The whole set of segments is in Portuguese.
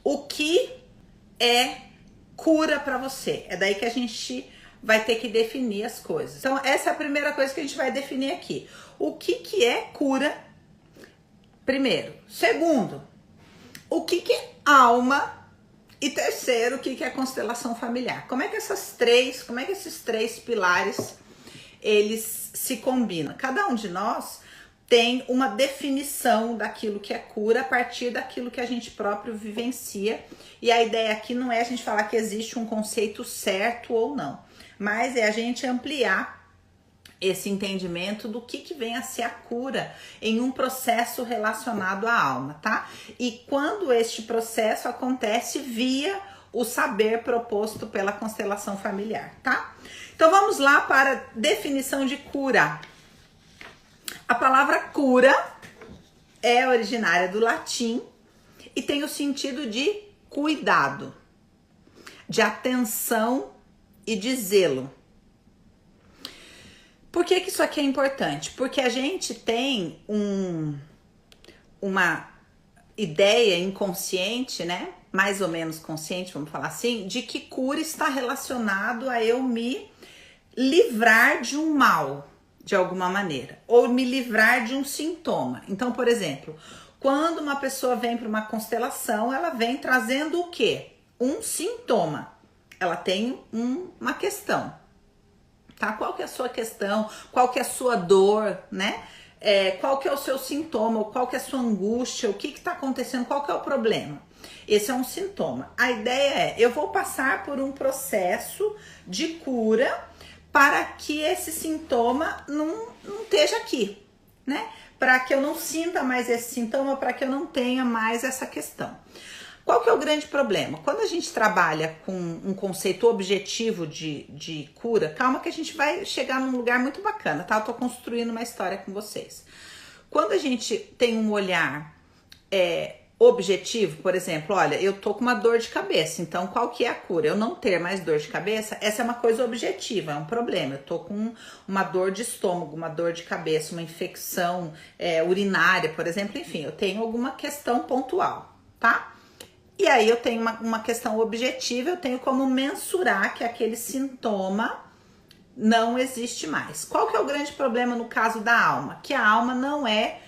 o que é cura para você. É daí que a gente vai ter que definir as coisas. Então, essa é a primeira coisa que a gente vai definir aqui. O que é cura, primeiro. Segundo, o que é alma. E terceiro, o que é constelação familiar. Como é que esses três pilares, eles se combinam? Cada um de nós tem uma definição daquilo que é cura a partir daquilo que a gente próprio vivencia. E a ideia aqui não é a gente falar que existe um conceito certo ou não, mas é a gente ampliar esse entendimento do que vem a ser a cura em um processo relacionado à alma, tá? E quando este processo acontece via o saber proposto pela constelação familiar, tá? Então vamos lá para a definição de cura. A palavra cura é originária do latim e tem o sentido de cuidado, de atenção e de zelo. Por que isso aqui é importante? Porque a gente tem uma ideia inconsciente, né? Mais ou menos consciente, vamos falar assim, de que cura está relacionado a eu me livrar de um mal, de alguma maneira, ou me livrar de um sintoma. Então, por exemplo, quando uma pessoa vem para uma constelação, ela vem trazendo o quê? Um sintoma. Ela tem uma questão. Tá? Qual que é a sua questão? Qual que é a sua dor, né? Qual que é o seu sintoma? Qual que é a sua angústia? O que está acontecendo? Qual que é o problema? Esse é um sintoma. A ideia é, eu vou passar por um processo de cura para que esse sintoma não esteja aqui, né? Para que eu não sinta mais esse sintoma, para que eu não tenha mais essa questão. Qual que é o grande problema? Quando a gente trabalha com um conceito objetivo de cura, calma que a gente vai chegar num lugar muito bacana, tá? Eu tô construindo uma história com vocês. Quando a gente tem um olhar objetivo, por exemplo, olha, eu tô com uma dor de cabeça, então qual que é a cura? Eu não ter mais dor de cabeça, essa é uma coisa objetiva, é um problema. Eu tô com uma dor de estômago, uma dor de cabeça, uma infecção urinária, por exemplo, enfim, eu tenho alguma questão pontual, tá? E aí eu tenho uma questão objetiva, eu tenho como mensurar que aquele sintoma não existe mais. Qual que é o grande problema no caso da alma? Que a alma não é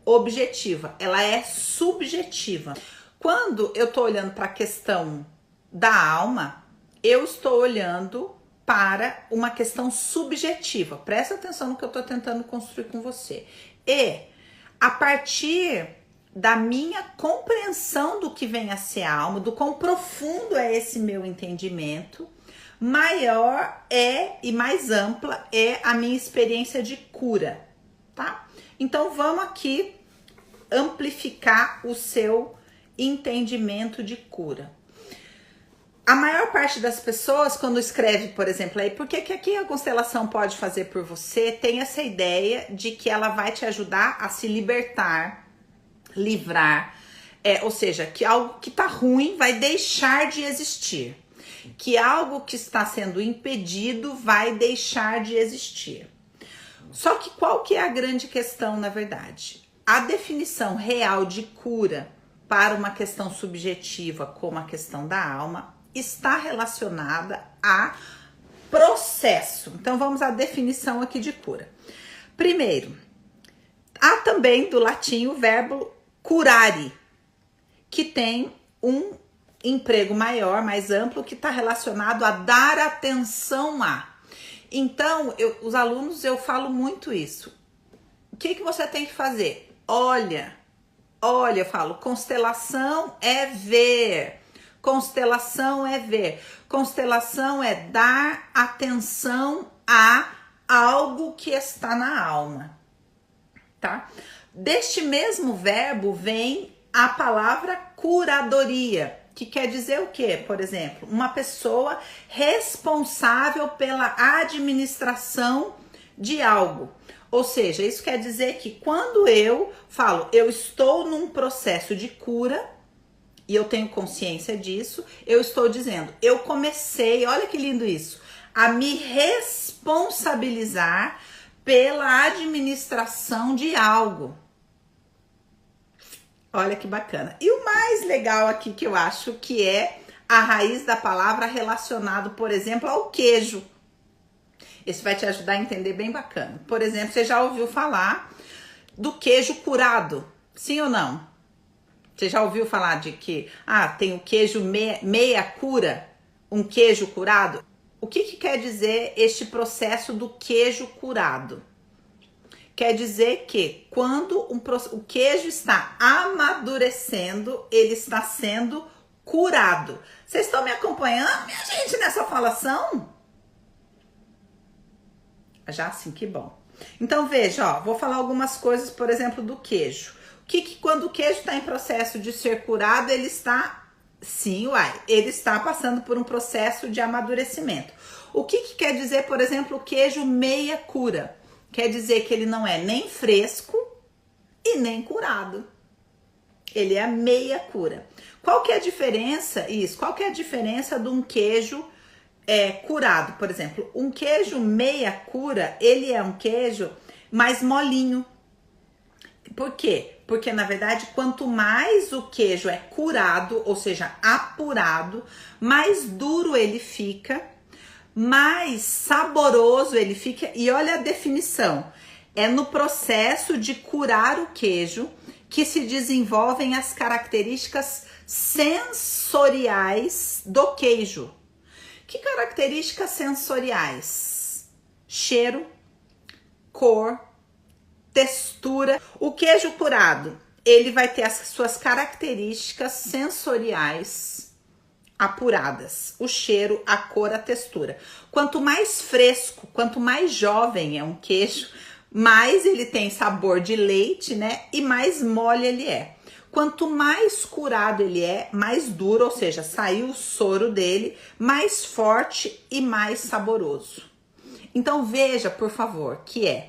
objetiva, ela é subjetiva. Quando eu tô olhando para a questão da alma, eu estou olhando para uma questão subjetiva. Presta atenção no que eu tô tentando construir com você. E a partir da minha compreensão do que vem a ser a alma, do quão profundo é esse meu entendimento, maior e mais ampla é a minha experiência de cura, tá? Então vamos aqui amplificar o seu entendimento de cura. A maior parte das pessoas, quando escreve, por exemplo, aí, por que aqui a constelação pode fazer por você, tem essa ideia de que ela vai te ajudar a se libertar, livrar, ou seja, que algo que tá ruim vai deixar de existir, que algo que está sendo impedido vai deixar de existir. Só que qual que é a grande questão, na verdade? A definição real de cura para uma questão subjetiva como a questão da alma está relacionada a processo. Então vamos à definição aqui de cura. Primeiro, há também do latim o verbo curare, que tem um emprego maior, mais amplo, que está relacionado a dar atenção a. Então, os alunos, eu falo muito isso. O que você tem que fazer? Olha, eu falo, constelação é ver. Constelação é ver. Constelação é dar atenção a algo que está na alma, tá? Deste mesmo verbo vem a palavra curadoria, que quer dizer o quê? Por exemplo, uma pessoa responsável pela administração de algo. Ou seja, isso quer dizer que quando eu falo, eu estou num processo de cura, e eu tenho consciência disso, eu estou dizendo, eu comecei, olha que lindo isso, a me responsabilizar pela administração de algo. Olha que bacana. E o mais legal aqui que eu acho que é a raiz da palavra relacionado, por exemplo, ao queijo. Isso vai te ajudar a entender bem bacana. Por exemplo, você já ouviu falar do queijo curado? Sim ou não? Você já ouviu falar de que tem o queijo meia cura, um queijo curado? O que quer dizer este processo do queijo curado? Quer dizer que quando o queijo está amadurecendo, ele está sendo curado. Vocês estão me acompanhando, minha gente, nessa falação? Já sim, que bom. Então veja, vou falar algumas coisas, por exemplo, do queijo. Quando o queijo está em processo de ser curado, ele está, ele está passando por um processo de amadurecimento. O que quer dizer, por exemplo, o queijo meia cura? Quer dizer que ele não é nem fresco e nem curado. Ele é a meia cura. Qual que é a diferença? Qual que é a diferença de um queijo curado? Por exemplo, um queijo meia cura, ele é um queijo mais molinho. Por quê? Porque, na verdade, quanto mais o queijo é curado, ou seja, apurado, mais duro ele fica, mais saboroso ele fica. E olha a definição. É no processo de curar o queijo que se desenvolvem as características sensoriais do queijo. Que características sensoriais? Cheiro, cor, textura. O queijo curado, ele vai ter as suas características sensoriais apuradas. O cheiro, a cor, a textura. Quanto mais fresco, quanto mais jovem é um queijo, mais ele tem sabor de leite, né? E mais mole ele é. Quanto mais curado ele é, mais duro, ou seja, saiu o soro dele, mais forte e mais saboroso. Então veja, por favor, que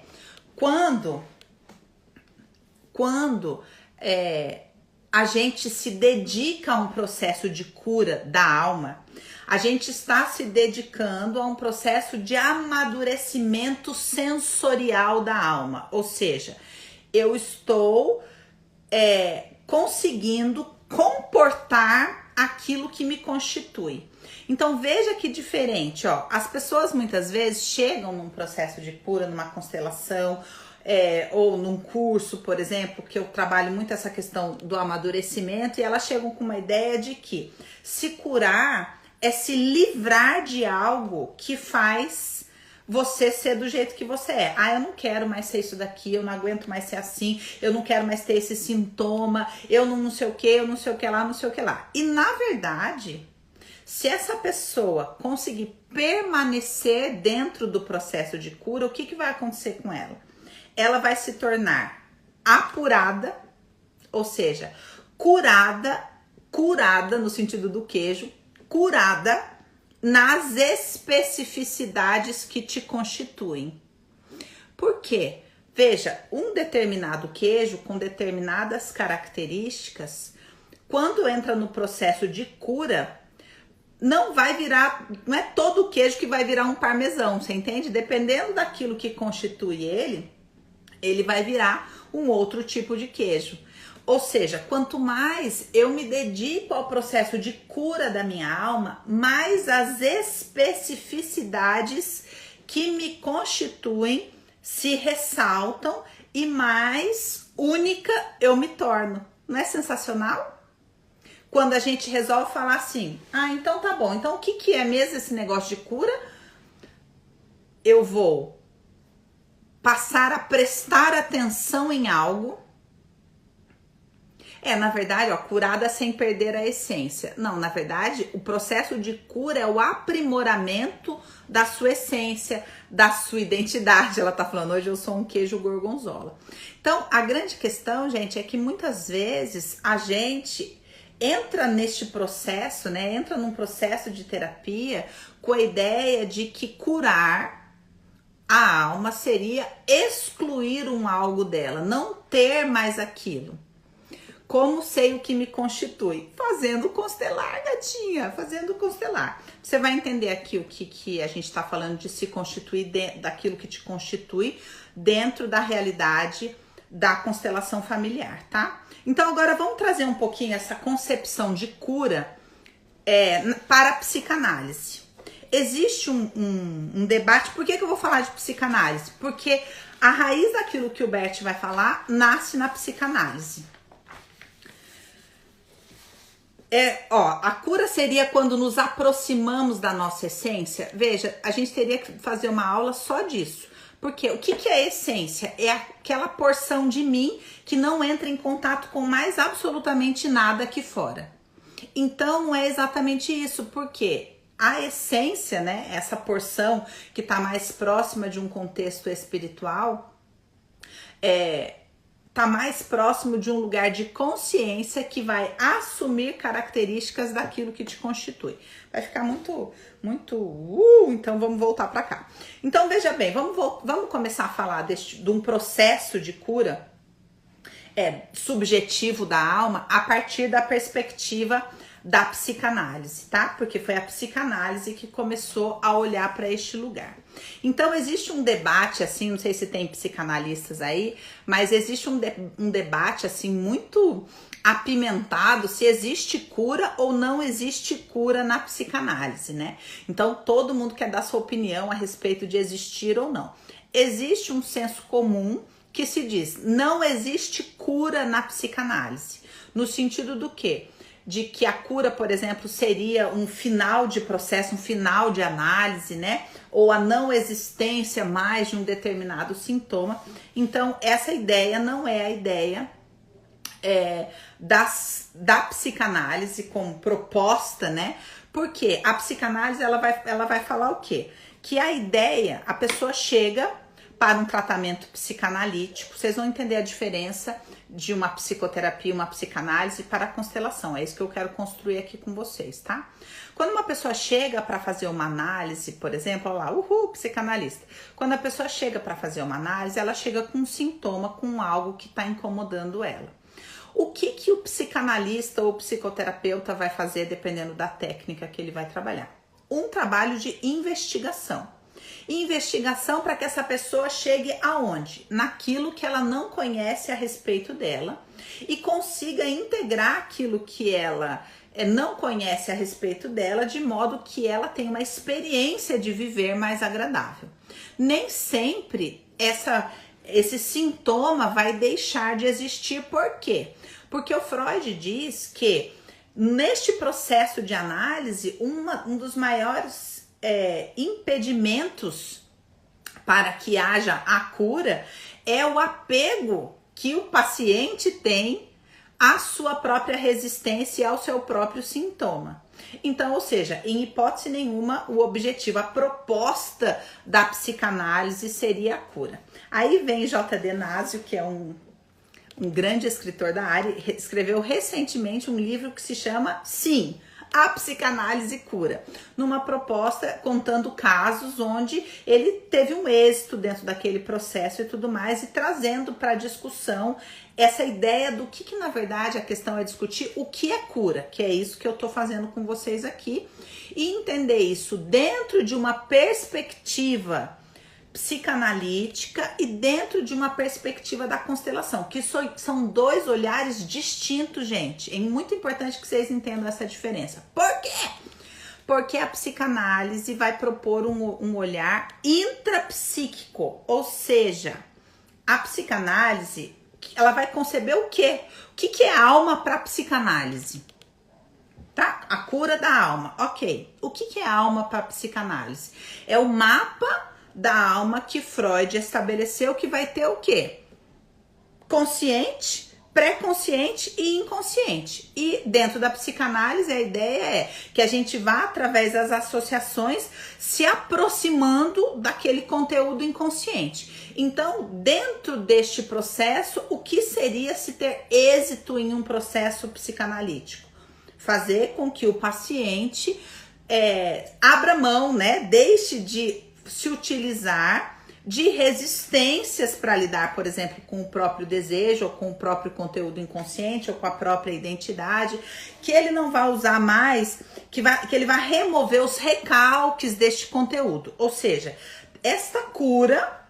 quando a gente se dedica a um processo de cura da alma, a gente está se dedicando a um processo de amadurecimento sensorial da alma. Ou seja, eu estou conseguindo comportar aquilo que me constitui. Então veja que diferente, as pessoas muitas vezes chegam num processo de cura, numa constelação, ou num curso, por exemplo, que eu trabalho muito essa questão do amadurecimento, e elas chegam com uma ideia de que se curar é se livrar de algo que faz você ser do jeito que você é. Eu não quero mais ser isso daqui, eu não aguento mais ser assim, eu não quero mais ter esse sintoma, eu não sei o que, eu não sei o que lá, não sei o que lá. E na verdade, se essa pessoa conseguir permanecer dentro do processo de cura, o que vai acontecer com ela? Ela vai se tornar apurada, ou seja, curada no sentido do queijo, curada nas especificidades que te constituem. Por quê? Veja, um determinado queijo com determinadas características, quando entra no processo de cura, não é todo queijo que vai virar um parmesão, você entende? Dependendo daquilo que constitui ele vai virar um outro tipo de queijo. Ou seja, quanto mais eu me dedico ao processo de cura da minha alma, mais as especificidades que me constituem se ressaltam e mais única eu me torno. Não é sensacional? Quando a gente resolve falar assim, então tá bom, então o que é mesmo esse negócio de cura? Eu vou passar a prestar atenção em algo. Na verdade, curada sem perder a essência. Não, na verdade, o processo de cura é o aprimoramento da sua essência, da sua identidade. Ela tá falando, hoje eu sou um queijo gorgonzola. Então, a grande questão, gente, é que muitas vezes a gente entra neste processo, né? Entra num processo de terapia com a ideia de que curar a alma seria excluir um algo dela, não ter mais aquilo. Como sei o que me constitui? Fazendo constelar, gatinha, fazendo constelar. Você vai entender aqui o que a gente está falando de se constituir daquilo que te constitui dentro da realidade da constelação familiar, tá? Então agora vamos trazer um pouquinho essa concepção de cura para a psicanálise. Existe um debate. Por que eu vou falar de psicanálise? Porque a raiz daquilo que o Bert vai falar nasce na psicanálise. A cura seria quando nos aproximamos da nossa essência. Veja, a gente teria que fazer uma aula só disso. Porque o que é essência? É aquela porção de mim que não entra em contato com mais absolutamente nada aqui fora. Então não é exatamente isso, porque a essência, né, essa porção que está mais próxima de um contexto espiritual, está mais próximo de um lugar de consciência que vai assumir características daquilo que te constitui. Vai ficar muito, então vamos voltar para cá. Então veja bem, vamos começar a falar de um processo de cura subjetivo da alma a partir da perspectiva da psicanálise, tá? Porque foi a psicanálise que começou a olhar para este lugar. Então existe um debate, assim, não sei se tem psicanalistas aí, mas existe um debate, assim, muito apimentado se existe cura ou não existe cura na psicanálise, né? Então todo mundo quer dar sua opinião a respeito de existir ou não. Existe um senso comum que se diz, não existe cura na psicanálise, no sentido do quê? De que a cura, por exemplo, seria um final de processo, um final de análise, né? Ou a não existência mais de um determinado sintoma. Então, essa ideia não é a ideia da psicanálise como proposta, né? Porque a psicanálise, ela vai falar o quê? Que a ideia, a pessoa chega para um tratamento psicanalítico, vocês vão entender a diferença de uma psicoterapia, uma psicanálise para a constelação. É isso que eu quero construir aqui com vocês, tá? Quando uma pessoa chega para fazer uma análise, por exemplo, olha lá, psicanalista. Quando a pessoa chega para fazer uma análise, ela chega com um sintoma, com algo que está incomodando ela. O que o psicanalista ou psicoterapeuta vai fazer, dependendo da técnica que ele vai trabalhar? Um trabalho de investigação. Investigação para que essa pessoa chegue aonde? Naquilo que ela não conhece a respeito dela e consiga integrar aquilo que ela não conhece a respeito dela, de modo que ela tenha uma experiência de viver mais agradável. Nem sempre esse sintoma vai deixar de existir. Por quê? Porque o Freud diz que neste processo de análise, um dos maiores impedimentos para que haja a cura é o apego que o paciente tem à sua própria resistência e ao seu próprio sintoma. Então, ou seja, em hipótese nenhuma, o objetivo, a proposta da psicanálise seria a cura. Aí vem J.D. Nasio, que é um grande escritor da área, escreveu recentemente um livro que se chama, sim, A Psicanálise Cura, numa proposta contando casos onde ele teve um êxito dentro daquele processo e tudo mais, e trazendo para a discussão essa ideia do que na verdade a questão é discutir o que é cura, que é isso que eu estou fazendo com vocês aqui, e entender isso dentro de uma perspectiva psicanalítica e dentro de uma perspectiva da constelação, que são dois olhares distintos, gente. É muito importante que vocês entendam essa diferença. Por quê? Porque a psicanálise vai propor um olhar intrapsíquico, ou seja, a psicanálise, ela vai conceber o quê? O que é alma para a psicanálise? Tá? A cura da alma, ok. O que é alma para a psicanálise? É o mapa da alma que Freud estabeleceu, que vai ter o quê? Consciente, pré-consciente e inconsciente. E dentro da psicanálise a ideia é que a gente vá através das associações se aproximando daquele conteúdo inconsciente. Então, dentro deste processo, o que seria se ter êxito em um processo psicanalítico? Fazer com que o paciente abra mão, né? Deixe de se utilizar de resistências para lidar, por exemplo, com o próprio desejo, ou com o próprio conteúdo inconsciente, ou com a própria identidade, que ele não vai usar mais, que ele vai remover os recalques deste conteúdo. Ou seja, esta cura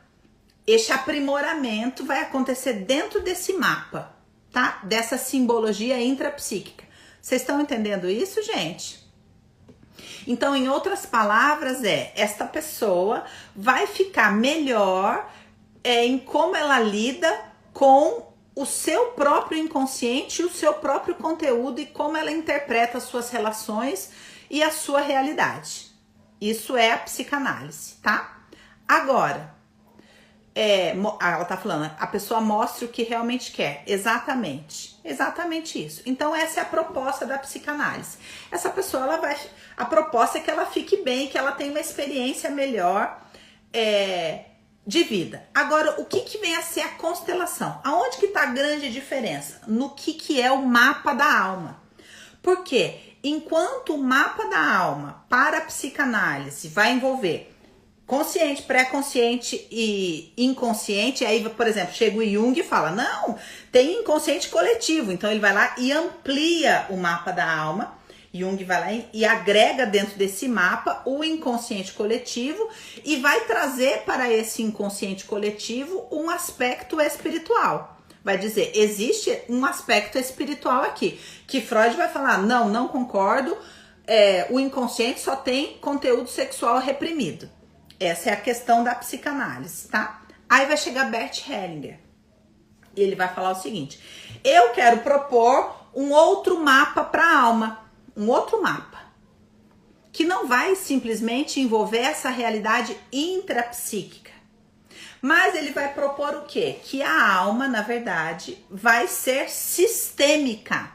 Esse aprimoramento vai acontecer dentro desse mapa, tá? Dessa simbologia intrapsíquica. Vocês estão entendendo isso, gente? Então, em outras palavras, esta pessoa vai ficar melhor em como ela lida com o seu próprio inconsciente, o seu próprio conteúdo e como ela interpreta as suas relações e a sua realidade. Isso é a psicanálise, tá? Agora, ela tá falando, a pessoa mostra o que realmente quer. Exatamente isso. Então, essa é a proposta da psicanálise. Essa pessoa, a proposta é que ela fique bem, que ela tenha uma experiência melhor de vida. Agora, o que vem a ser a constelação? Aonde que tá a grande diferença? No que é o mapa da alma. Por quê? Enquanto o mapa da alma para a psicanálise vai envolver consciente, pré-consciente e inconsciente, aí, por exemplo, chega o Jung e fala, não, tem inconsciente coletivo, então ele vai lá e amplia o mapa da alma, Jung vai lá e agrega dentro desse mapa o inconsciente coletivo e vai trazer para esse inconsciente coletivo um aspecto espiritual. Vai dizer, existe um aspecto espiritual aqui, que Freud vai falar, não concordo, o inconsciente só tem conteúdo sexual reprimido. Essa é a questão da psicanálise, tá? Aí vai chegar Bert Hellinger e ele vai falar o seguinte, eu quero propor um outro mapa para a alma, um outro mapa, que não vai simplesmente envolver essa realidade intrapsíquica, mas ele vai propor o quê? Que a alma, na verdade, vai ser sistêmica.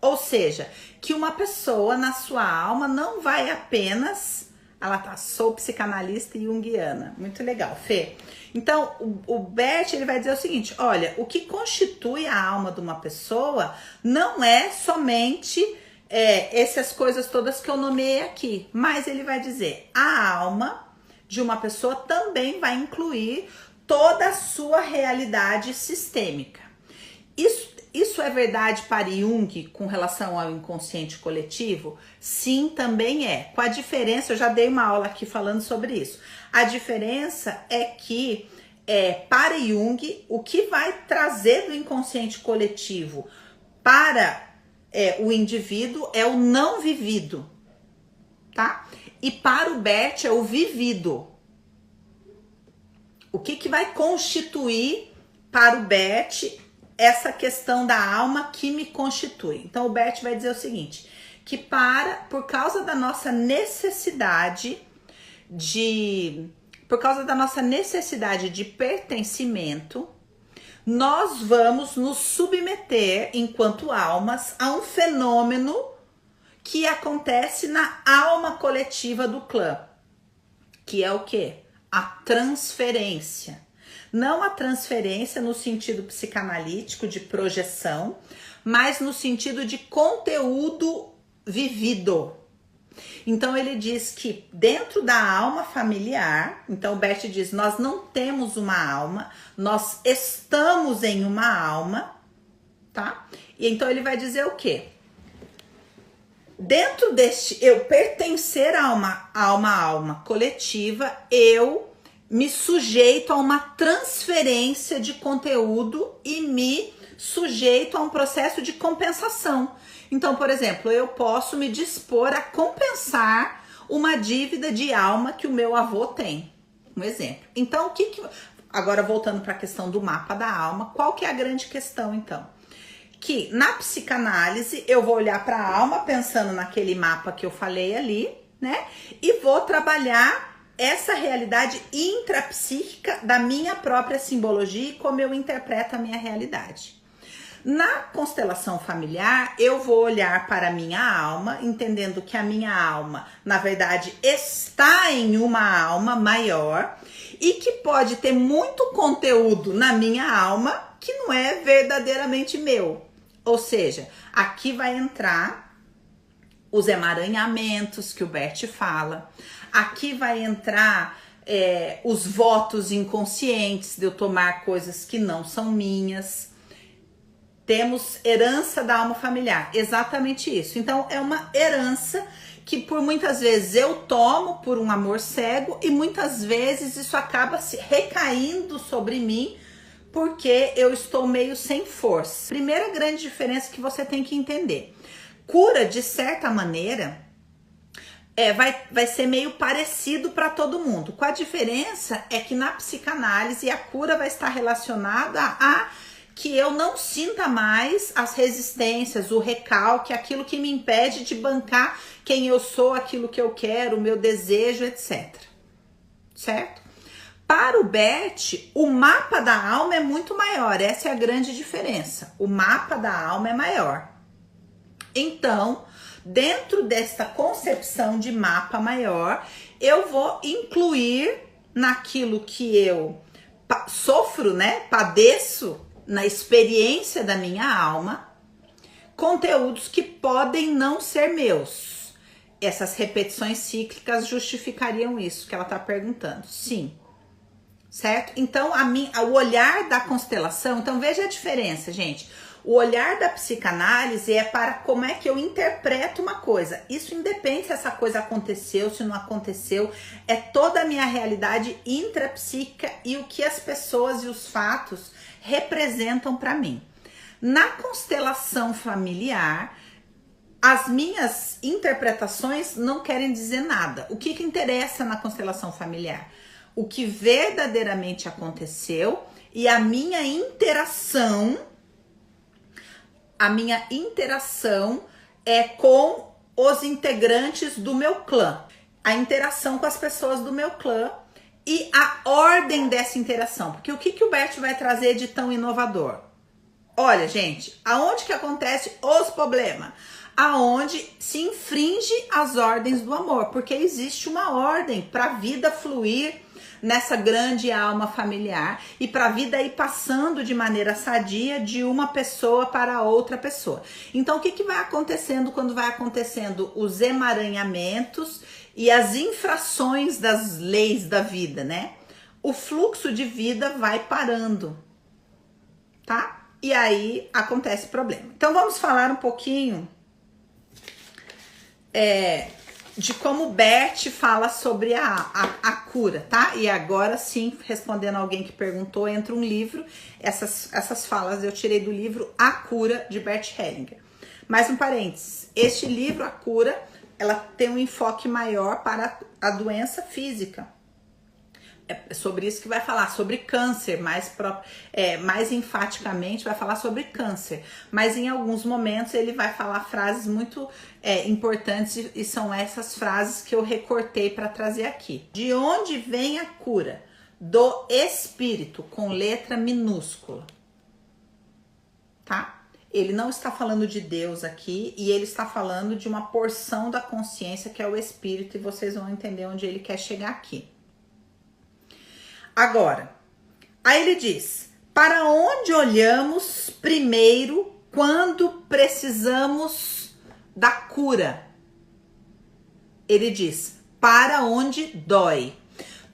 Ou seja, que uma pessoa na sua alma não vai apenas... Ela tá, sou psicanalista e junguiana. Muito legal, Fê. Então, o Bert, ele vai dizer o seguinte, olha, o que constitui a alma de uma pessoa não é somente essas coisas todas que eu nomeei aqui, mas ele vai dizer, a alma de uma pessoa também vai incluir toda a sua realidade sistêmica. Isso é verdade para Jung com relação ao inconsciente coletivo? Sim, também é. Com a diferença, eu já dei uma aula aqui falando sobre isso. A diferença é que, para Jung, o que vai trazer do inconsciente coletivo para o indivíduo é o não vivido, tá? E para o Bert é o vivido. O que vai constituir para o Bert essa questão da alma que me constitui? Então o Bert vai dizer o seguinte, que por causa da nossa necessidade de pertencimento, nós vamos nos submeter enquanto almas a um fenômeno que acontece na alma coletiva do clã, que é o quê? A transferência. Não a transferência no sentido psicanalítico de projeção, mas no sentido de conteúdo vivido. Então ele diz que dentro da alma familiar, então o Bert diz, nós não temos uma alma, nós estamos em uma alma, tá? E então ele vai dizer o quê? Dentro deste eu pertencer a uma alma coletiva, eu me sujeito a uma transferência de conteúdo e me sujeito a um processo de compensação. Então, por exemplo, eu posso me dispor a compensar uma dívida de alma que o meu avô tem. Um exemplo. Então, agora voltando para a questão do mapa da alma, qual que é a grande questão, então? Que na psicanálise eu vou olhar para a alma pensando naquele mapa que eu falei ali, né? E vou trabalhar essa realidade intrapsíquica da minha própria simbologia e como eu interpreto a minha realidade. Na constelação familiar, eu vou olhar para a minha alma, entendendo que a minha alma, na verdade, está em uma alma maior e que pode ter muito conteúdo na minha alma que não é verdadeiramente meu. Ou seja, aqui vai entrar os emaranhamentos que o Bert fala. Aqui vai entrar os votos inconscientes de eu tomar coisas que não são minhas. Temos herança da alma familiar, exatamente isso. Então é uma herança que por muitas vezes eu tomo por um amor cego e muitas vezes isso acaba se recaindo sobre mim porque eu estou meio sem força. Primeira grande diferença que você tem que entender. Cura, de certa maneira, vai ser meio parecido para todo mundo. Com a diferença é que na psicanálise a cura vai estar relacionada a que eu não sinta mais as resistências, o recalque, aquilo que me impede de bancar quem eu sou, aquilo que eu quero, o meu desejo, etc. Certo? Para o Bert, o mapa da alma é muito maior. Essa é a grande diferença. O mapa da alma é maior. Então, dentro desta concepção de mapa maior, eu vou incluir naquilo que eu sofro, né? Padeço na experiência da minha alma, conteúdos que podem não ser meus. Essas repetições cíclicas justificariam isso que ela está perguntando. Sim. Certo? Então, o olhar da constelação, então veja a diferença, gente. O olhar da psicanálise é para como é que eu interpreto uma coisa. Isso independe se essa coisa aconteceu, se não aconteceu. É toda a minha realidade intrapsíquica e o que as pessoas e os fatos representam para mim. Na constelação familiar, as minhas interpretações não querem dizer nada. O que interessa na constelação familiar? O que verdadeiramente aconteceu e a minha interação é com os integrantes do meu clã. A interação com as pessoas do meu clã e a ordem dessa interação. Porque o que o Bert vai trazer de tão inovador? Olha, gente, aonde que acontece os problemas? Aonde se infringe as ordens do amor. Porque existe uma ordem para a vida fluir nessa grande alma familiar e para a vida ir passando de maneira sadia de uma pessoa para outra pessoa. Então, o que vai acontecendo quando vai acontecendo os emaranhamentos e as infrações das leis da vida, né? O fluxo de vida vai parando, tá? E aí acontece problema. Então, vamos falar um pouquinho de como Bert fala sobre a cura, tá? E agora sim, respondendo alguém que perguntou, entra um livro. Essas falas eu tirei do livro A Cura, de Bert Hellinger. Mais um parênteses. Este livro, A Cura, ela tem um enfoque maior para a doença física. É sobre isso que vai falar, sobre câncer, mais enfaticamente vai falar sobre câncer, mas em alguns momentos ele vai falar frases muito importantes e são essas frases que eu recortei para trazer aqui. De onde vem a cura? Do espírito, com letra minúscula, tá? Ele não está falando de Deus aqui e ele está falando de uma porção da consciência que é o espírito e vocês vão entender onde ele quer chegar aqui. Agora, aí ele diz, para onde olhamos primeiro quando precisamos da cura? Ele diz, para onde dói.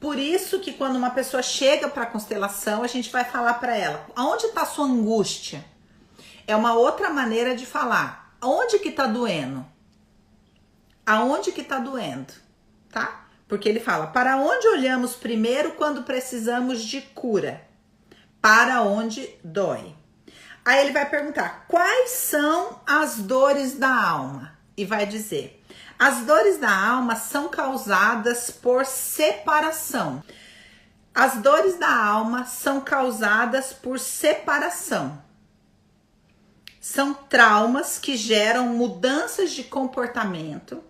Por isso que quando uma pessoa chega para a constelação, a gente vai falar para ela, aonde está a sua angústia? É uma outra maneira de falar, aonde que está doendo? Aonde que está doendo, tá? Porque ele fala, para onde olhamos primeiro quando precisamos de cura? Para onde dói. Aí ele vai perguntar, quais são as dores da alma? E vai dizer, as dores da alma são causadas por separação. As dores da alma são causadas por separação. São traumas que geram mudanças de comportamento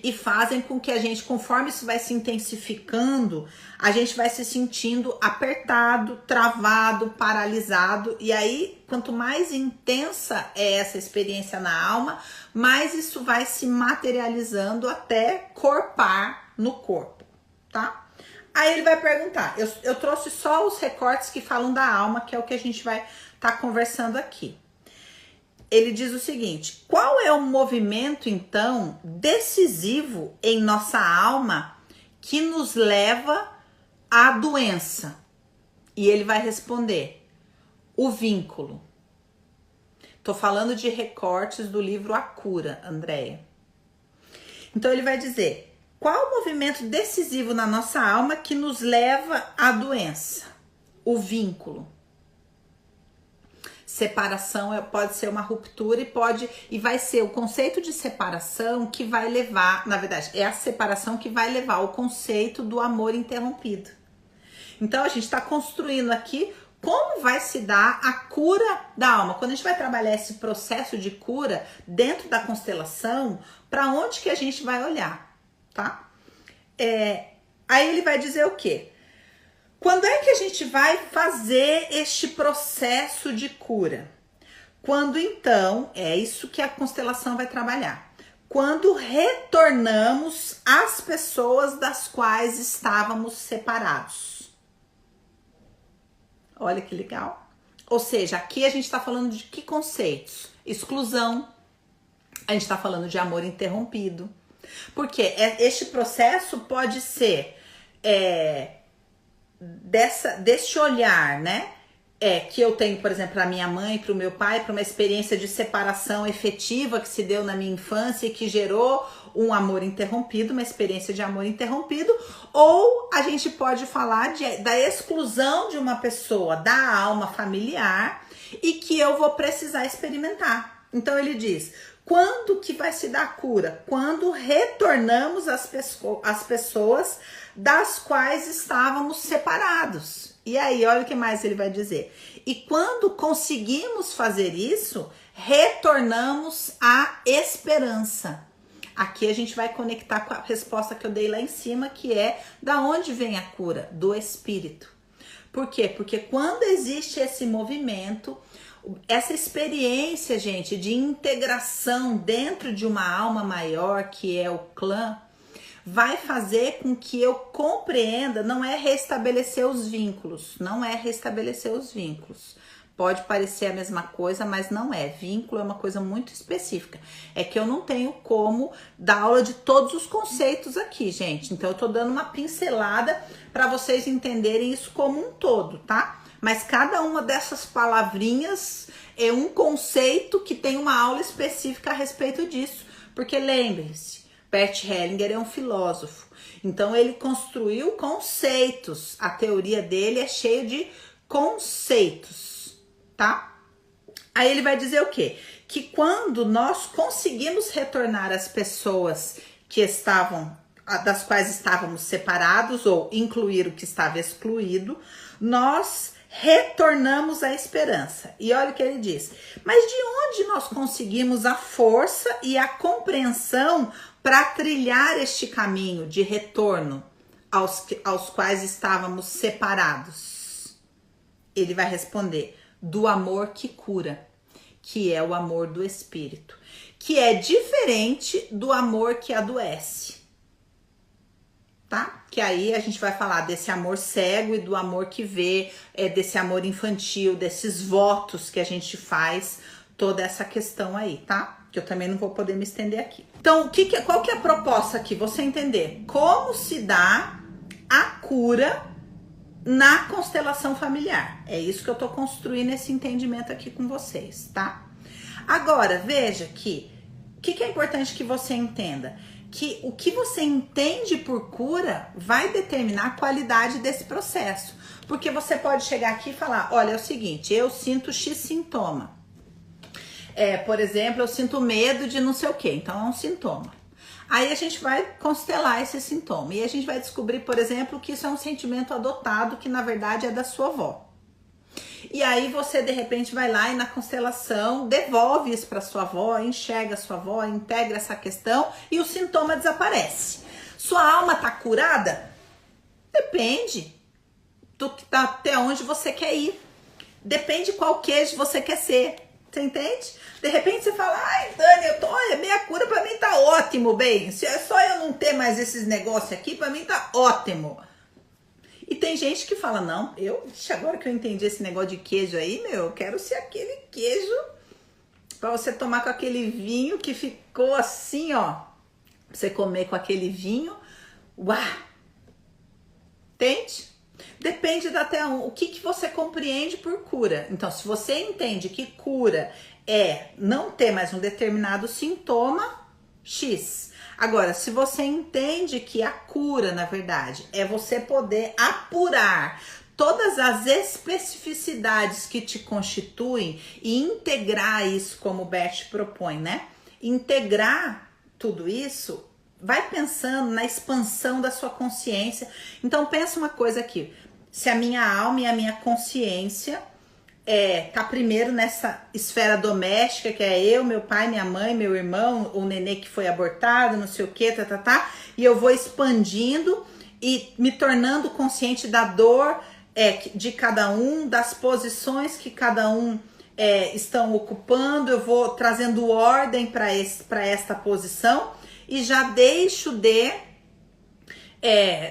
e fazem com que a gente, conforme isso vai se intensificando, a gente vai se sentindo apertado, travado, paralisado. E aí, quanto mais intensa é essa experiência na alma, mais isso vai se materializando até corpar no corpo, tá? Aí ele vai perguntar, eu trouxe só os recortes que falam da alma, que é o que a gente vai estar conversando aqui. Ele diz o seguinte, qual é o movimento, então, decisivo em nossa alma que nos leva à doença? E ele vai responder, o vínculo. Tô falando de recortes do livro A Cura, Andréia. Então ele vai dizer: qual o movimento decisivo na nossa alma que nos leva à doença? O vínculo. Separação pode ser uma ruptura e vai ser o conceito de separação que vai levar, na verdade, é a separação que vai levar ao conceito do amor interrompido. Então a gente está construindo aqui como vai se dar a cura da alma. Quando a gente vai trabalhar esse processo de cura dentro da constelação, para onde que a gente vai olhar, tá? Aí ele vai dizer o quê? Quando é que a gente vai fazer este processo de cura? Quando então, é isso que a constelação vai trabalhar. Quando retornamos às pessoas das quais estávamos separados. Olha que legal. Ou seja, aqui a gente está falando de que conceitos? Exclusão. A gente está falando de amor interrompido. Porque este processo pode ser desse olhar, né? Que eu tenho, por exemplo, para minha mãe, para o meu pai, para uma experiência de separação efetiva que se deu na minha infância e que gerou um amor interrompido, uma experiência de amor interrompido, ou a gente pode falar da exclusão de uma pessoa da alma familiar e que eu vou precisar experimentar. Então ele diz: quando que vai se dar a cura? Quando retornamos às pessoas das quais estávamos separados. E aí, olha o que mais ele vai dizer. E quando conseguimos fazer isso, retornamos à esperança. Aqui a gente vai conectar com a resposta que eu dei lá em cima, que é: da onde vem a cura? Do espírito. Por quê? Porque quando existe esse movimento, essa experiência, gente, de integração dentro de uma alma maior, que é o clã, vai fazer com que eu compreenda, não é restabelecer os vínculos, não é restabelecer os vínculos. Pode parecer a mesma coisa, mas não é. Vínculo é uma coisa muito específica. É que eu não tenho como dar aula de todos os conceitos aqui, gente. Então eu tô dando uma pincelada para vocês entenderem isso como um todo, tá? Mas cada uma dessas palavrinhas é um conceito que tem uma aula específica a respeito disso. Porque lembrem-se, Bert Hellinger é um filósofo. Então ele construiu conceitos. A teoria dele é cheia de conceitos, tá? Aí ele vai dizer o quê? Que quando nós conseguimos retornar às pessoas das quais estávamos separados, ou incluir o que estava excluído, nós retornamos à esperança. E olha o que ele diz: mas de onde nós conseguimos a força e a compreensão para trilhar este caminho de retorno aos quais estávamos separados? Ele vai responder: do amor que cura, que é o amor do espírito, que é diferente do amor que adoece, tá? Que aí a gente vai falar desse amor cego e do amor que vê, desse amor infantil, desses votos que a gente faz, toda essa questão aí, tá? Que eu também não vou poder me estender aqui. Então, qual que é a proposta aqui? Você entender como se dá a cura na constelação familiar. É isso que eu tô construindo esse entendimento aqui com vocês, tá? Agora, veja que o que é importante que você entenda? Que o que você entende por cura vai determinar a qualidade desse processo. Porque você pode chegar aqui e falar: olha, é o seguinte, eu sinto X sintoma. Por exemplo, eu sinto medo de não sei o que, então é um sintoma. Aí a gente vai constelar esse sintoma e a gente vai descobrir, por exemplo, que isso é um sentimento adotado, que na verdade é da sua avó. E aí você de repente vai lá e na constelação devolve isso para sua avó, enxerga a sua avó, integra essa questão e o sintoma desaparece. Sua alma tá curada? Depende até onde você quer ir. Depende qual queijo você quer ser. Você entende? De repente você fala: ai, Dani, olha, minha cura pra mim tá ótimo, bem. Se é só eu não ter mais esses negócios aqui, pra mim tá ótimo. E tem gente que fala: não, agora que eu entendi esse negócio de queijo aí, eu quero ser aquele queijo pra você tomar com aquele vinho que ficou assim, ó. Pra você comer com aquele vinho. Uau! Entende? Depende o que você compreende por cura. Então, se você entende que cura é não ter mais um determinado sintoma X. Agora, se você entende que a cura, na verdade, é você poder apurar todas as especificidades que te constituem e integrar isso, como o Bert propõe, né? Integrar tudo isso, vai pensando na expansão da sua consciência. Então, pensa uma coisa aqui. Se a minha alma e a minha consciência tá primeiro nessa esfera doméstica, que é eu, meu pai, minha mãe, meu irmão, o nenê que foi abortado, não sei o que, e eu vou expandindo e me tornando consciente da dor de cada um, das posições que cada um estão ocupando, eu vou trazendo ordem para esta posição e já deixo de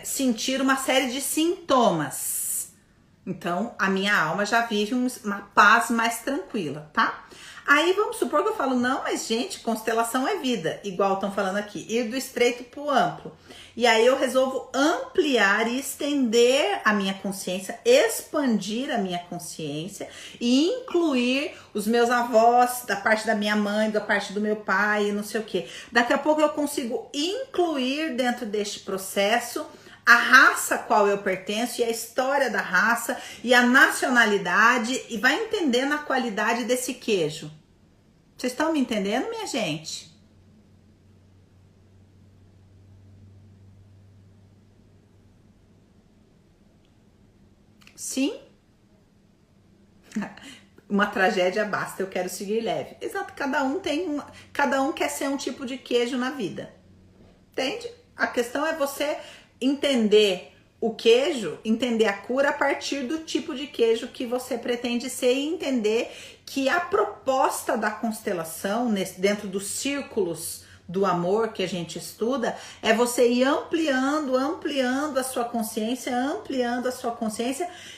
sentir uma série de sintomas. Então, a minha alma já vive uma paz mais tranquila, tá? Aí, vamos supor que eu falo, não, mas gente, constelação é vida, igual estão falando aqui, ir do estreito pro amplo. E aí eu resolvo ampliar e estender a minha consciência, expandir a minha consciência e incluir os meus avós, da parte da minha mãe, da parte do meu pai, não sei o quê. Daqui a pouco eu consigo incluir dentro deste processo a raça a qual eu pertenço e a história da raça e a nacionalidade e vai entendendo a qualidade desse queijo. Vocês estão me entendendo, minha gente? Sim? Uma tragédia basta, eu quero seguir leve. Exato, cada um quer ser um tipo de queijo na vida. Entende? A questão é você entender o queijo, entender a cura a partir do tipo de queijo que você pretende ser e entender que a proposta da constelação, dentro dos círculos do amor que a gente estuda, é você ir ampliando a sua consciência,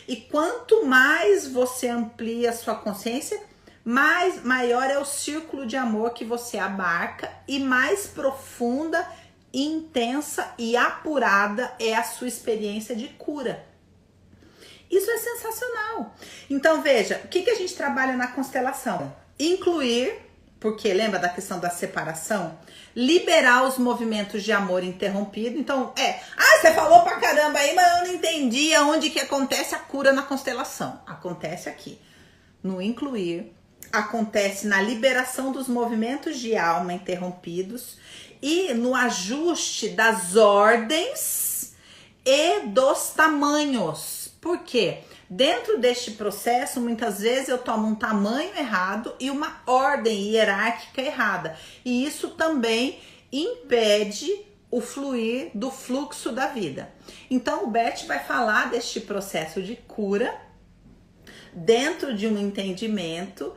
e quanto mais você amplia a sua consciência, maior é o círculo de amor que você abarca e mais profunda, intensa e apurada é a sua experiência de cura. Isso é sensacional. Então veja, o que a gente trabalha na constelação? Incluir, porque lembra da questão da separação? Liberar os movimentos de amor interrompido. Então você falou pra caramba aí, mas eu não entendi aonde que acontece a cura na constelação. Acontece aqui, no incluir, acontece na liberação dos movimentos de alma interrompidos e no ajuste das ordens e dos tamanhos. Por quê? Dentro deste processo, muitas vezes eu tomo um tamanho errado e uma ordem hierárquica errada. E isso também impede o fluir do fluxo da vida. Então, o Bert vai falar deste processo de cura dentro de um entendimento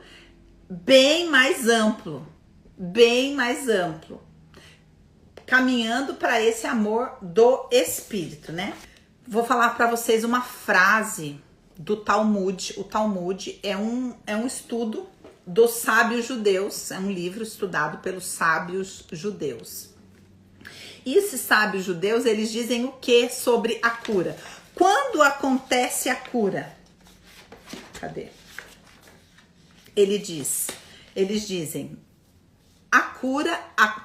bem mais amplo, caminhando para esse amor do espírito, né? Vou falar para vocês uma frase do Talmud. O Talmud é um estudo dos sábios judeus, é um livro estudado pelos sábios judeus. E esses sábios judeus, eles dizem o que sobre a cura? Quando acontece a cura? Cadê? Eles dizem, a cura,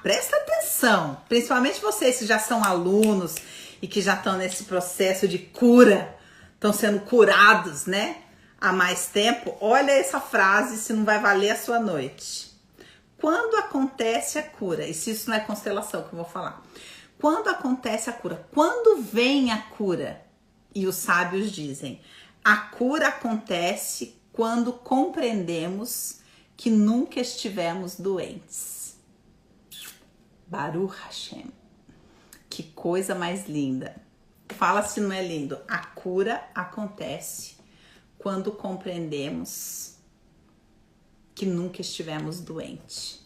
presta atenção, principalmente vocês que já são alunos e que já estão nesse processo de cura, estão sendo curados, né? Há mais tempo, olha essa frase, se não vai valer a sua noite. Quando acontece a cura, e se isso não é constelação que eu vou falar, quando acontece a cura, quando vem a cura? E os sábios dizem, a cura acontece quando compreendemos que nunca estivemos doentes. Baruch Hashem. Que coisa mais linda. Fala se não é lindo. A cura acontece quando compreendemos que nunca estivemos doentes.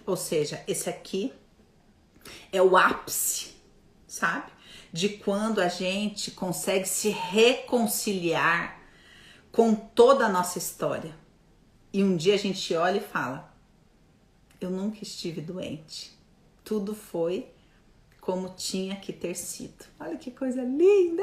Ou seja, esse aqui é o ápice, sabe? De quando a gente consegue se reconciliar com toda a nossa história. E um dia a gente olha e fala, eu nunca estive doente. Tudo foi como tinha que ter sido. Olha que coisa linda!